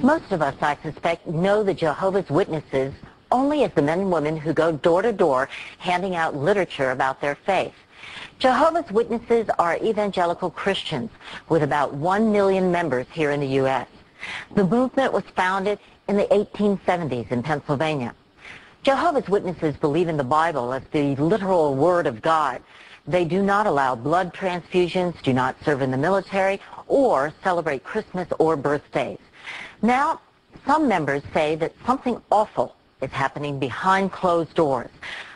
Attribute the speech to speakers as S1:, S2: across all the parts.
S1: Most of us, I suspect, know the Jehovah's Witnesses only as the men and women who go door to door handing out literature about their faith. Jehovah's Witnesses are evangelical Christians with about 1 million members here in the U.S. The movement was founded in the 1870s in Pennsylvania. Jehovah's Witnesses believe in the Bible as the literal Word of God. They do not allow blood transfusions, do not serve in the military, or celebrate Christmas or birthdays. Now, some members say that something awful is happening behind closed doors,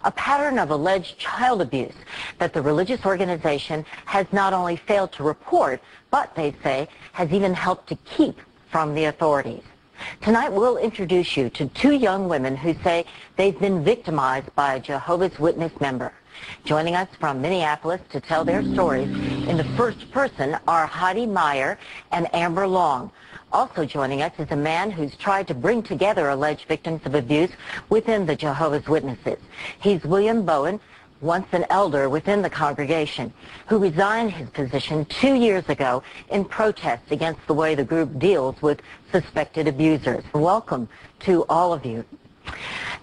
S1: a pattern of alleged child abuse that the religious organization has not only failed to report, but they say has even helped to keep from the authorities. Tonight we'll introduce you to two young women who say they've been victimized by a Jehovah's Witness member. Joining us from Minneapolis to tell their stories in the first person are Heidi Meyer and Amber Long. Also joining us is a man who's tried to bring together alleged victims of abuse within the Jehovah's Witnesses. He's William Bowen, once an elder within the congregation, who resigned his position 2 years ago in protest against the way the group deals with suspected abusers. Welcome to all of you.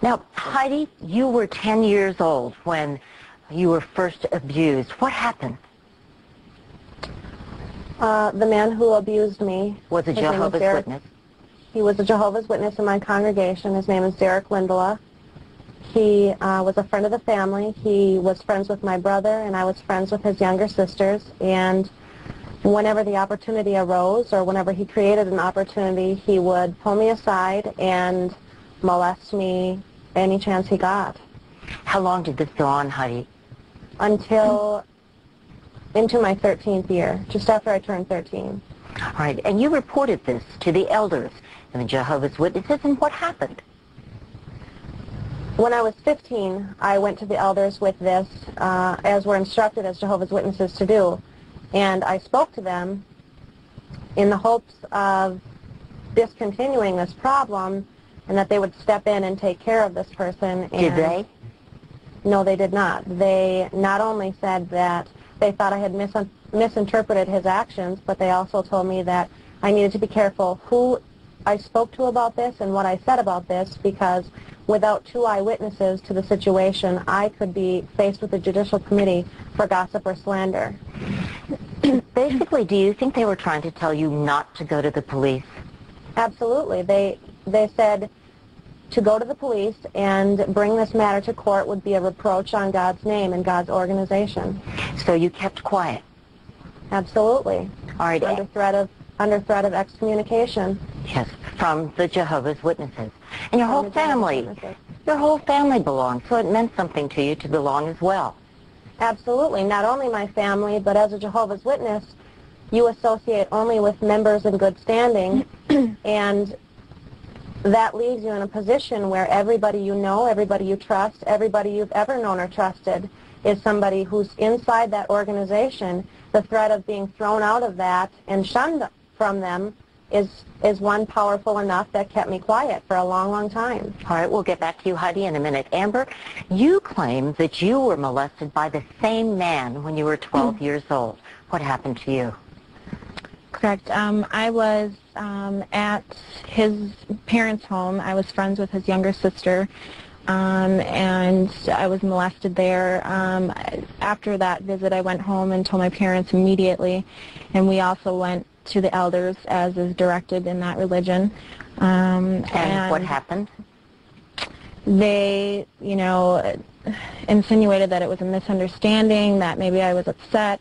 S1: Now, Heidi, you were 10 years old when you were first abused. What happened?
S2: The man who abused me
S1: was a Jehovah's Witness.
S2: He was a Jehovah's Witness in my congregation. His name is Derek Lindola. He was a friend of the family. He was friends with my brother, and I was friends with his younger sisters. And whenever the opportunity arose, or whenever he created an opportunity, he would pull me aside and molest me any chance he got.
S1: How long did this go on, Heidi?
S2: Until into my 13th year, just after I turned 13.
S1: All right, and you reported this to the elders and the Jehovah's Witnesses, and what happened?
S2: When I was 15, I went to the elders with this, as we're instructed as Jehovah's Witnesses to do, and I spoke to them in the hopes of discontinuing this problem and that they would step in and take care of this person.
S1: Did they?
S2: No, they did not. They not only said that they thought I had misinterpreted his actions, but they also told me that I needed to be careful who I spoke to about this and what I said about this, because without two eyewitnesses to the situation, I could be faced with a judicial committee for gossip or slander.
S1: Basically, do you think they were trying to tell you not to go to the police?
S2: Absolutely. They said to go to the police and bring this matter to court would be a reproach on God's name and God's organization.
S1: So you kept quiet?
S2: Absolutely.
S1: All right.
S2: Under threat of excommunication.
S1: Yes, from the Jehovah's Witnesses. And your whole family belonged, so it meant something to you to belong as well.
S2: Absolutely. Not only my family, but as a Jehovah's Witness, you associate only with members in good standing, and that leaves you in a position where everybody you know, everybody you trust, everybody you've ever known or trusted is somebody who's inside that organization. The threat of being thrown out of that and shunned from them is one powerful enough that kept me quiet for a long, long time.
S1: All right, we'll get back to you, Heidi, in a minute. Amber, you claim that you were molested by the same man when you were 12 years old. What happened to you?
S3: Correct. I was at his parents' home. I was friends with his younger sister, and I was molested there. After that visit, I went home and told my parents immediately, and we also went to the elders as is directed in that religion.
S1: And what happened?
S3: They, insinuated that it was a misunderstanding, that maybe I was upset.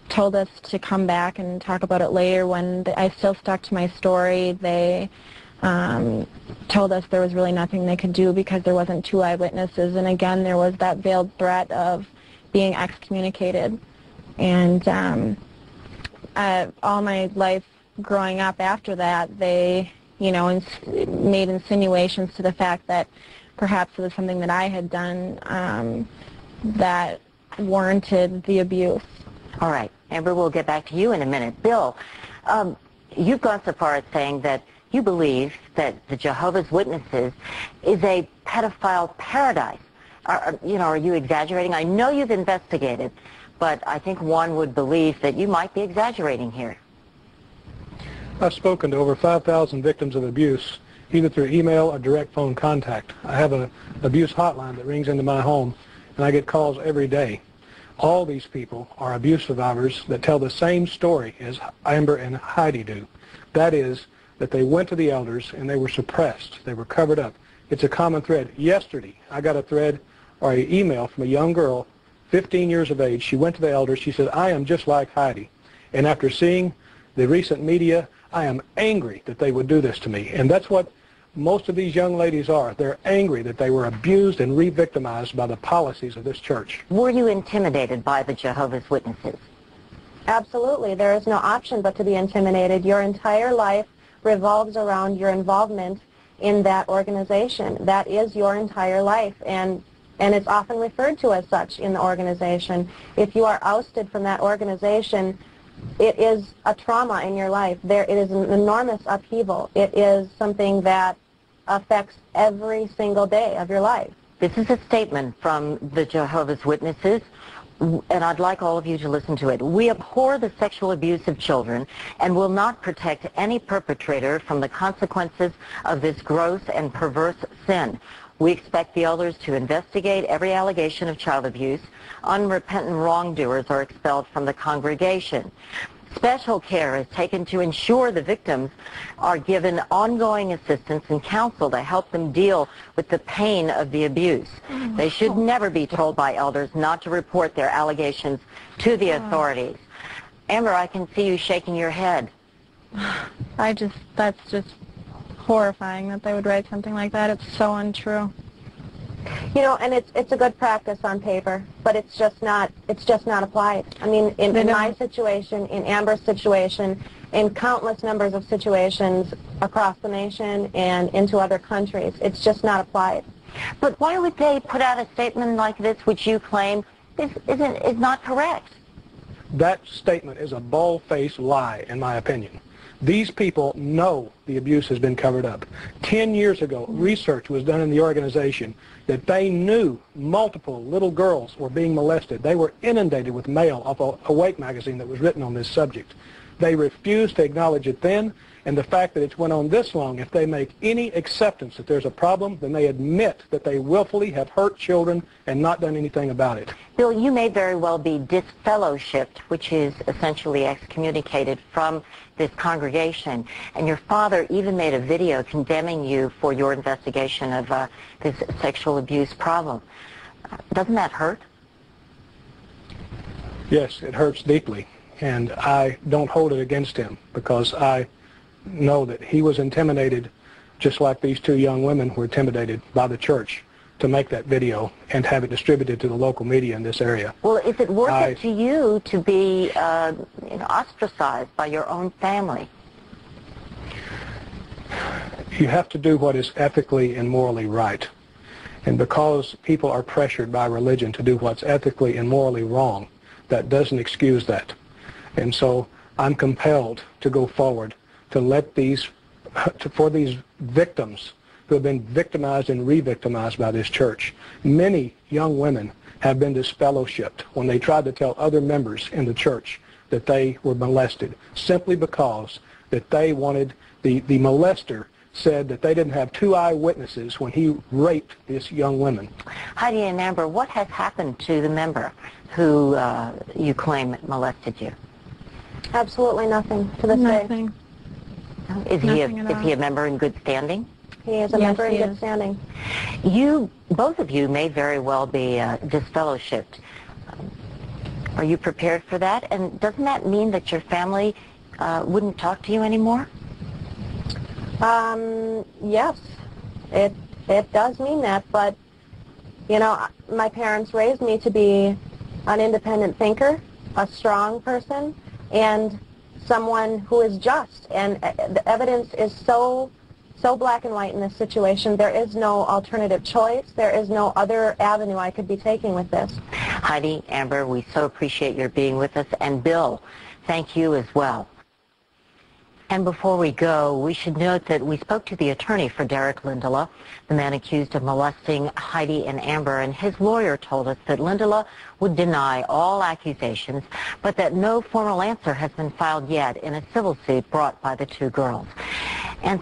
S3: Told us to come back and talk about it later. When I still stuck to my story, they told us there was really nothing they could do because there wasn't two eyewitnesses, and again there was that veiled threat of being excommunicated. And all my life growing up after that, they made insinuations to the fact that perhaps it was something that I had done that warranted the abuse.
S1: All right. Amber, we'll get back to you in a minute. Bill, you've gone so far as saying that you believe that the Jehovah's Witnesses is a pedophile paradise. Are you exaggerating? I know you've investigated, but I think one would believe that you might be exaggerating here.
S4: I've spoken to over 5,000 victims of abuse, either through email or direct phone contact. I have an abuse hotline that rings into my home, and I get calls every day. All these people are abuse survivors that tell the same story as Amber and Heidi do. That is, that they went to the elders and they were suppressed. They were covered up. It's a common thread. Yesterday, I got a thread or an email from a young girl, 15 years of age. She went to the elders. She said, I am just like Heidi. And after seeing the recent media, I am angry that they would do this to me. And that's what most of these young ladies are. They're angry that they were abused and re-victimized by the policies of this church.
S1: Were you intimidated by the Jehovah's Witnesses?
S2: Absolutely. There is no option but to be intimidated. Your entire life revolves around your involvement in that organization. That is your entire life, and it's often referred to as such in the organization. If you are ousted from that organization, it is a trauma in your life. It is an enormous upheaval. It is something that affects every single day of your life.
S1: This is a statement from the Jehovah's Witnesses, and I'd like all of you to listen to it. We abhor the sexual abuse of children and will not protect any perpetrator from the consequences of this gross and perverse sin. We expect the elders to investigate every allegation of child abuse. Unrepentant wrongdoers are expelled from the congregation. Special care is taken to ensure the victims are given ongoing assistance and counsel to help them deal with the pain of the abuse. They should never be told by elders not to report their allegations to the authorities. Amber, I can see you shaking your head.
S3: That's just horrifying that they would write something like that. It's so untrue.
S2: You know, and it's a good practice on paper, but it's just not applied. I mean, in my situation, in Amber's situation, in countless numbers of situations across the nation and into other countries, it's just not applied.
S1: But why would they put out a statement like this, which you claim is not correct?
S4: That statement is a bald-faced lie, in my opinion. These people know the abuse has been covered up. 10 years ago, research was done in the organization that they knew multiple little girls were being molested. They were inundated with mail off a Awake magazine that was written on this subject. They refused to acknowledge it then, and the fact that it's went on this long, if they make any acceptance that there's a problem, then they admit that they willfully have hurt children and not done anything about it.
S1: Bill, you may very well be disfellowshipped, which is essentially excommunicated from this congregation, and your father even made a video condemning you for your investigation of this sexual abuse problem. Doesn't that hurt?
S4: Yes, it hurts deeply, and I don't hold it against him because I know that he was intimidated just like these two young women were intimidated by the church to make that video and have it distributed to the local media in this area.
S1: Well, is it worth it to you to be ostracized by your own family?
S4: You have to do what is ethically and morally right. And because people are pressured by religion to do what's ethically and morally wrong, that doesn't excuse that. And so I'm compelled to go forward to let for these victims who have been victimized and re-victimized by this church. Many young women have been disfellowshipped when they tried to tell other members in the church that they were molested, simply because that they wanted, the molester said that they didn't have two eyewitnesses when he raped this young woman.
S1: Heidi and Amber, what has happened to the member who you claim molested you?
S2: Absolutely nothing to this day.
S3: Nothing.
S1: Is he a member in good standing?
S2: He is a member in good standing.
S1: Both of you may very well be disfellowshipped. Are you prepared for that? And doesn't that mean that your family wouldn't talk to you anymore?
S2: Yes, it does mean that, but you know, my parents raised me to be an independent thinker, a strong person, and someone who is just, and the evidence is so black and white in this situation. There is no alternative choice. There is no other avenue I could be taking with this.
S1: Heidi, Amber, we so appreciate your being with us, and Bill, thank you as well. And before we go, we should note that we spoke to the attorney for Derek Lindola, the man accused of molesting Heidi and Amber, and his lawyer told us that Lindola would deny all accusations, but that no formal answer has been filed yet in a civil suit brought by the two girls. And